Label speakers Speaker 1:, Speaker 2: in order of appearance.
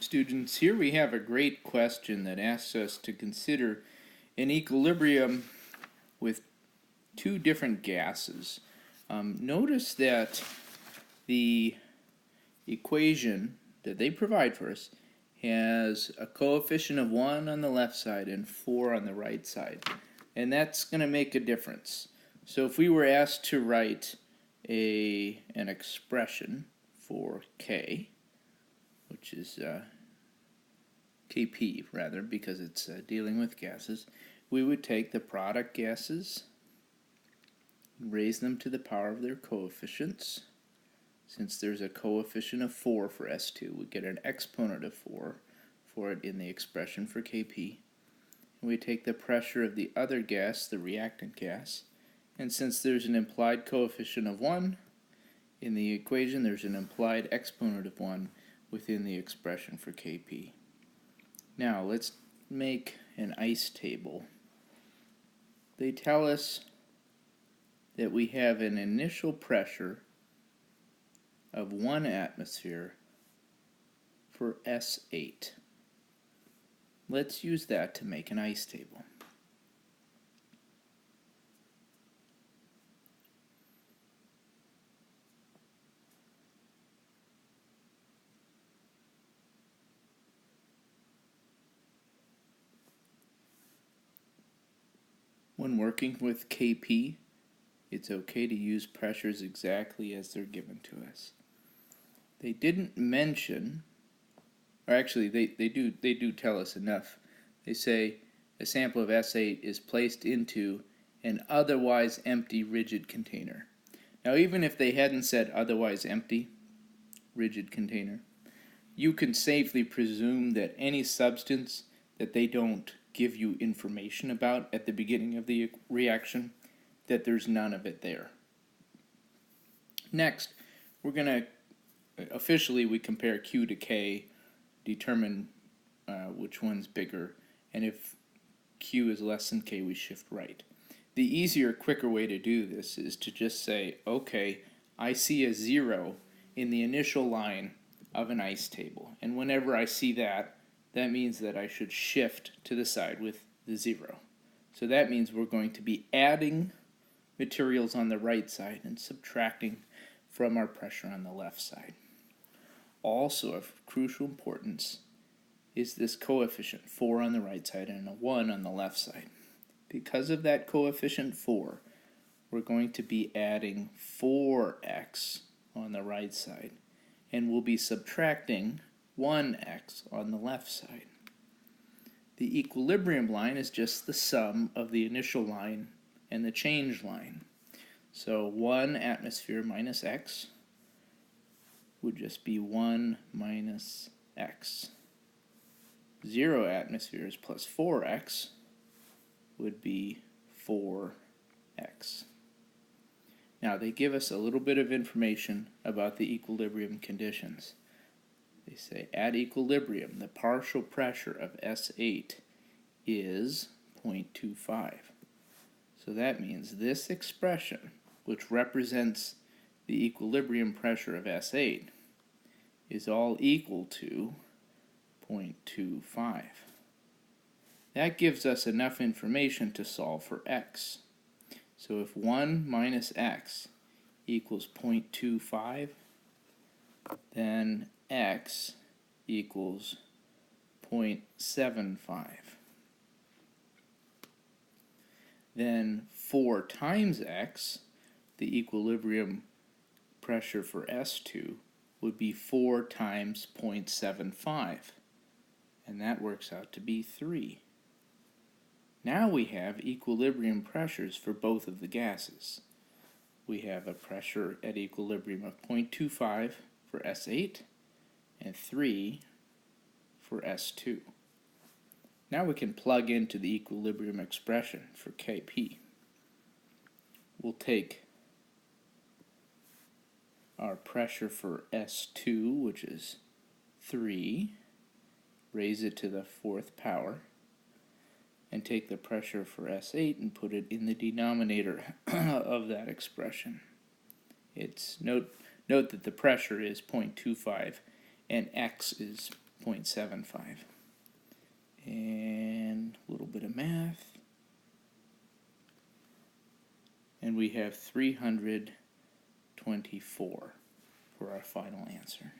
Speaker 1: Students, here we have a great question that asks us to consider an equilibrium with two different gases. Notice that the equation that they provide for us has a coefficient of 1 on the left side and 4 on the right side. And that's going to make a difference. So if we were asked to write an expression for K, which is Kp rather, because it's dealing with gases, we would take the product gases, raise them to the power of their coefficients. Since there's a coefficient of 4 for S2, we get an exponent of 4 for it in the expression for Kp. And we take the pressure of the other gas, the reactant gas, and since there's an implied coefficient of 1 in the equation, there's an implied exponent of 1 within the expression for Kp. Now let's make an ice table. They tell us that we have an initial pressure of 1 atmosphere for S8. Let's use that to make an ice table. When working with Kp, it's okay to use pressures exactly as they're given to us. They didn't mention, or actually they do tell us enough. They say a sample of S8 is placed into an otherwise empty rigid container. Now even if they hadn't said otherwise empty rigid container, you can safely presume that any substance that they don't give you information about at the beginning of the reaction, that there's none of it there. Next, we're going to officially we compare Q to K, determine which one's bigger, and if Q is less than K, we shift right. The easier, quicker way to do this is to just say, okay, I see a 0 in the initial line of an ice table, and whenever I see that, that means that I should shift to the side with the 0. So that means we're going to be adding materials on the right side and subtracting from our pressure on the left side. Also of crucial importance is this coefficient, 4 on the right side and a 1 on the left side. Because of that coefficient 4, we're going to be adding 4x on the right side, and we'll be subtracting 1x on the left side. The equilibrium line is just the sum of the initial line and the change line. So 1 atmosphere minus x would just be 1 minus x. 0 atmospheres plus 4x would be 4x. Now they give us a little bit of information about the equilibrium conditions. They say at equilibrium, the partial pressure of S8 is 0.25. So that means this expression, which represents the equilibrium pressure of S8, is all equal to 0.25. That gives us enough information to solve for x. So if 1 minus x equals 0.25, then x equals 0.75. Then 4 times x, the equilibrium pressure for S2, would be 4 times 0.75, and that works out to be 3. Now we have equilibrium pressures for both of the gases. We have a pressure at equilibrium of 0.25 for S8 and 3 for S2. Now we can plug into the equilibrium expression for Kp. We'll take our pressure for S2, which is 3, raise it to the 4th power, and take the pressure for S8 and put it in the denominator of that expression. Note that the pressure is 0.25 and x is 0.75. And a little bit of math. And we have 324 for our final answer.